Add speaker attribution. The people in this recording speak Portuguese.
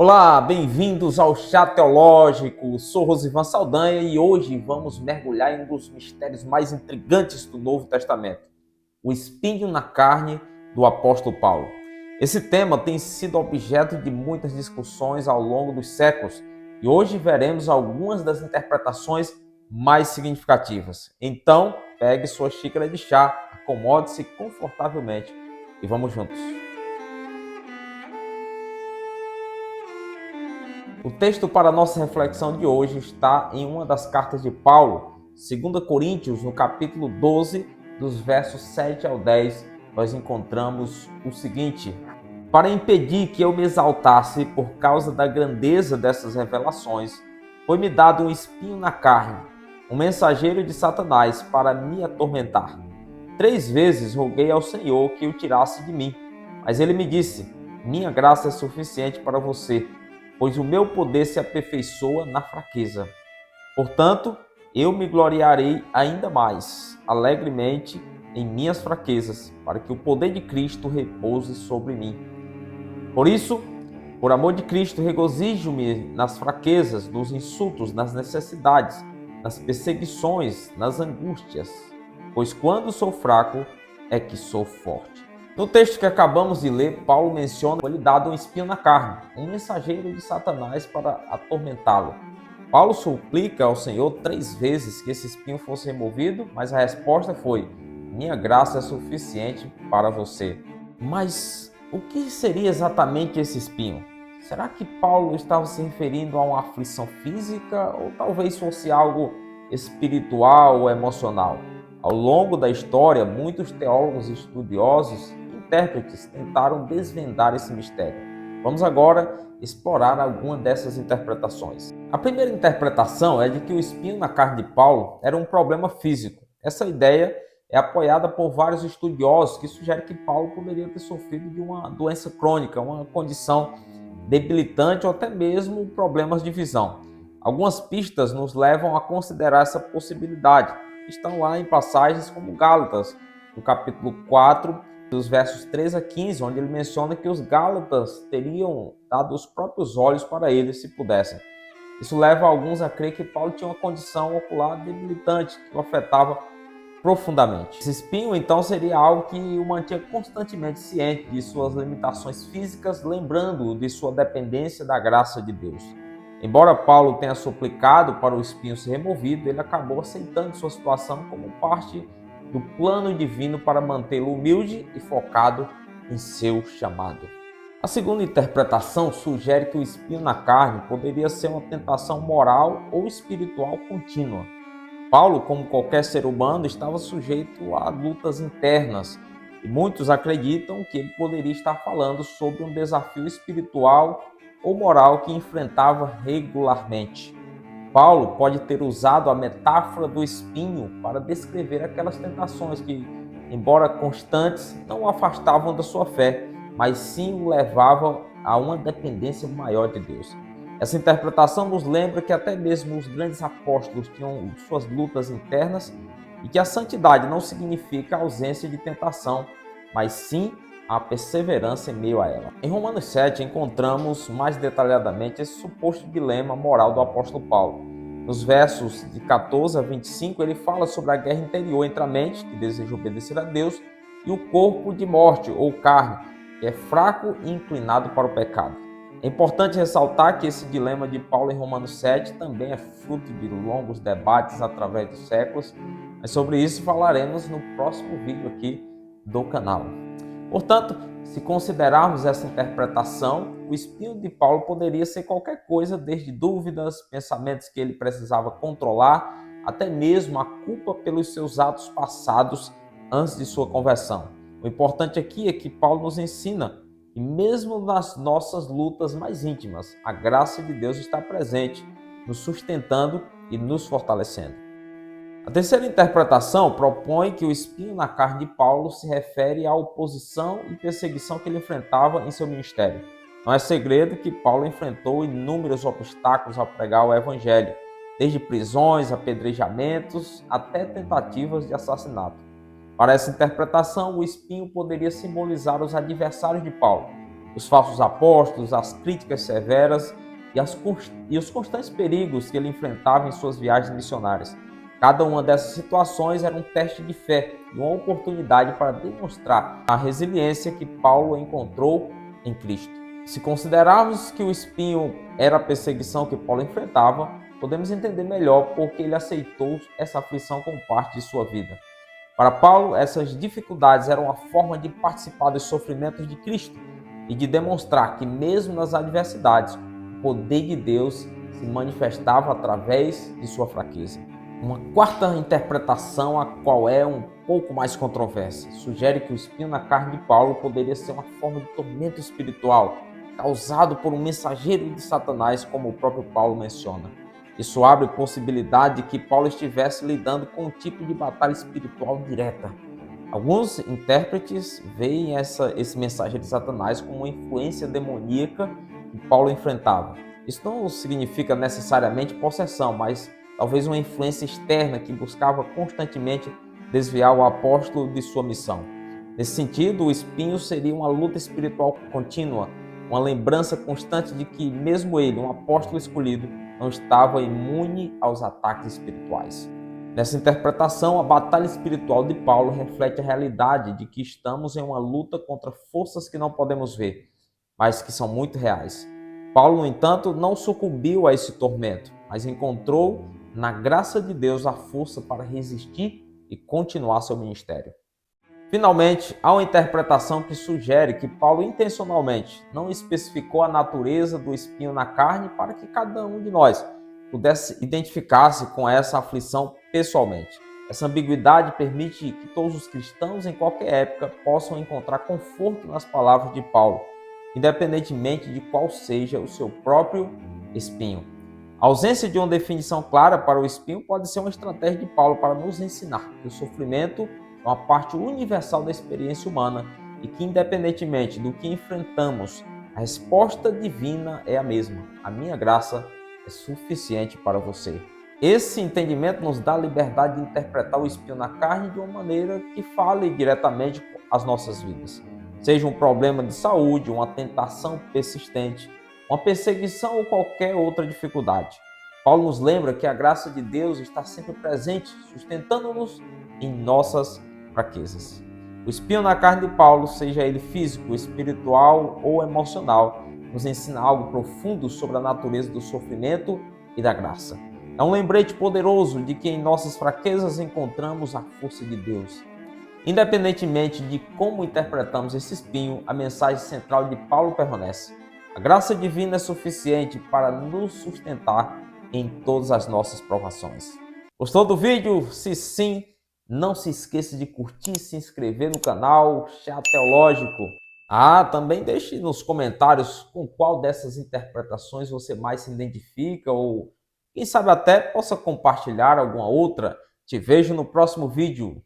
Speaker 1: Olá, bem-vindos ao Chá Teológico. Sou Rosivan Saldanha e hoje vamos mergulhar em um dos mistérios mais intrigantes do Novo Testamento, o espinho na carne do apóstolo Paulo. Esse tema tem sido objeto de muitas discussões ao longo dos séculos e hoje veremos algumas das interpretações mais significativas. Então, pegue sua xícara de chá, acomode-se confortavelmente e vamos juntos. O texto para a nossa reflexão de hoje está em uma das cartas de Paulo, 2 Coríntios, no capítulo 12, dos versos 7 ao 10, nós encontramos o seguinte: para impedir que eu me exaltasse por causa da grandeza dessas revelações, foi-me dado um espinho na carne, um mensageiro de Satanás para me atormentar. 3 vezes roguei ao Senhor que o tirasse de mim, mas ele me disse: minha graça é suficiente para você, pois o meu poder se aperfeiçoa na fraqueza. Portanto, eu me gloriarei ainda mais, alegremente, em minhas fraquezas, para que o poder de Cristo repouse sobre mim. Por isso, por amor de Cristo, regozijo-me nas fraquezas, nos insultos, nas necessidades, nas perseguições, nas angústias, pois quando sou fraco é que sou forte. No texto que acabamos de ler, Paulo menciona foi-lhe dado um espinho na carne, um mensageiro de Satanás para atormentá-lo. Paulo suplica ao Senhor 3 vezes que esse espinho fosse removido, mas a resposta foi: minha graça é suficiente para você. Mas o que seria exatamente esse espinho? Será que Paulo estava se referindo a uma aflição física ou talvez fosse algo espiritual ou emocional? Ao longo da história, muitos teólogos e estudiosos intérpretes tentaram desvendar esse mistério. Vamos agora explorar alguma dessas interpretações. A primeira interpretação é de que o espinho na carne de Paulo era um problema físico. Essa ideia é apoiada por vários estudiosos que sugerem que Paulo poderia ter sofrido de uma doença crônica, uma condição debilitante ou até mesmo problemas de visão. Algumas pistas nos levam a considerar essa possibilidade. Estão lá em passagens como Gálatas, no capítulo 4, dos versos 13 a 15, onde ele menciona que os Gálatas teriam dado os próprios olhos para ele, se pudessem. Isso leva alguns a crer que Paulo tinha uma condição ocular debilitante, que o afetava profundamente. Esse espinho, então, seria algo que o mantinha constantemente ciente de suas limitações físicas, lembrando-o de sua dependência da graça de Deus. Embora Paulo tenha suplicado para o espinho ser removido, ele acabou aceitando sua situação como parte do plano divino para mantê-lo humilde e focado em seu chamado. A segunda interpretação sugere que o espinho na carne poderia ser uma tentação moral ou espiritual contínua. Paulo, como qualquer ser humano, estava sujeito a lutas internas e muitos acreditam que ele poderia estar falando sobre um desafio espiritual ou moral que enfrentava regularmente. Paulo pode ter usado a metáfora do espinho para descrever aquelas tentações que, embora constantes, não o afastavam da sua fé, mas sim o levavam a uma dependência maior de Deus. Essa interpretação nos lembra que até mesmo os grandes apóstolos tinham suas lutas internas e que a santidade não significa a ausência de tentação, mas sim a perseverança em meio a ela. Em Romanos 7 encontramos mais detalhadamente esse suposto dilema moral do apóstolo Paulo. Nos versos de 14 a 25 ele fala sobre a guerra interior entre a mente, que deseja obedecer a Deus, e o corpo de morte ou carne, que é fraco e inclinado para o pecado. É importante ressaltar que esse dilema de Paulo em Romanos 7 também é fruto de longos debates através dos séculos, mas sobre isso falaremos no próximo vídeo aqui do canal. Portanto, se considerarmos essa interpretação, o espinho de Paulo poderia ser qualquer coisa, desde dúvidas, pensamentos que ele precisava controlar, até mesmo a culpa pelos seus atos passados antes de sua conversão. O importante aqui é que Paulo nos ensina que mesmo nas nossas lutas mais íntimas, a graça de Deus está presente, nos sustentando e nos fortalecendo. A terceira interpretação propõe que o espinho na carne de Paulo se refere à oposição e perseguição que ele enfrentava em seu ministério. Não é segredo que Paulo enfrentou inúmeros obstáculos ao pregar o evangelho, desde prisões, apedrejamentos, até tentativas de assassinato. Para essa interpretação, o espinho poderia simbolizar os adversários de Paulo, os falsos apóstolos, as críticas severas e os constantes perigos que ele enfrentava em suas viagens missionárias. Cada uma dessas situações era um teste de fé e uma oportunidade para demonstrar a resiliência que Paulo encontrou em Cristo. Se considerarmos que o espinho era a perseguição que Paulo enfrentava, podemos entender melhor porque ele aceitou essa aflição como parte de sua vida. Para Paulo, essas dificuldades eram uma forma de participar dos sofrimentos de Cristo e de demonstrar que, mesmo nas adversidades, o poder de Deus se manifestava através de sua fraqueza. Uma quarta interpretação, a qual é um pouco mais controversa, sugere que o espinho na carne de Paulo poderia ser uma forma de tormento espiritual, causado por um mensageiro de Satanás, como o próprio Paulo menciona. Isso abre possibilidade de que Paulo estivesse lidando com um tipo de batalha espiritual direta. Alguns intérpretes veem esse mensageiro de Satanás como uma influência demoníaca que Paulo enfrentava. Isso não significa necessariamente possessão, mas talvez uma influência externa que buscava constantemente desviar o apóstolo de sua missão. Nesse sentido, o espinho seria uma luta espiritual contínua, uma lembrança constante de que mesmo ele, um apóstolo escolhido, não estava imune aos ataques espirituais. Nessa interpretação, a batalha espiritual de Paulo reflete a realidade de que estamos em uma luta contra forças que não podemos ver, mas que são muito reais. Paulo, no entanto, não sucumbiu a esse tormento, mas encontrou na graça de Deus a força para resistir e continuar seu ministério. Finalmente, há uma interpretação que sugere que Paulo intencionalmente não especificou a natureza do espinho na carne para que cada um de nós pudesse identificar-se com essa aflição pessoalmente. Essa ambiguidade permite que todos os cristãos em qualquer época possam encontrar conforto nas palavras de Paulo, independentemente de qual seja o seu próprio espinho. A ausência de uma definição clara para o espinho pode ser uma estratégia de Paulo para nos ensinar que o sofrimento é uma parte universal da experiência humana e que, independentemente do que enfrentamos, a resposta divina é a mesma. A minha graça é suficiente para você. Esse entendimento nos dá a liberdade de interpretar o espinho na carne de uma maneira que fale diretamente às nossas vidas. Seja um problema de saúde, uma tentação persistente, uma perseguição ou qualquer outra dificuldade. Paulo nos lembra que a graça de Deus está sempre presente, sustentando-nos em nossas fraquezas. O espinho na carne de Paulo, seja ele físico, espiritual ou emocional, nos ensina algo profundo sobre a natureza do sofrimento e da graça. É um lembrete poderoso de que em nossas fraquezas encontramos a força de Deus. Independentemente de como interpretamos esse espinho, a mensagem central de Paulo permanece. A graça divina é suficiente para nos sustentar em todas as nossas provações. Gostou do vídeo? Se sim, não se esqueça de curtir e se inscrever no canal Chá Teológico. Também deixe nos comentários com qual dessas interpretações você mais se identifica ou, quem sabe, até possa compartilhar alguma outra. Te vejo no próximo vídeo.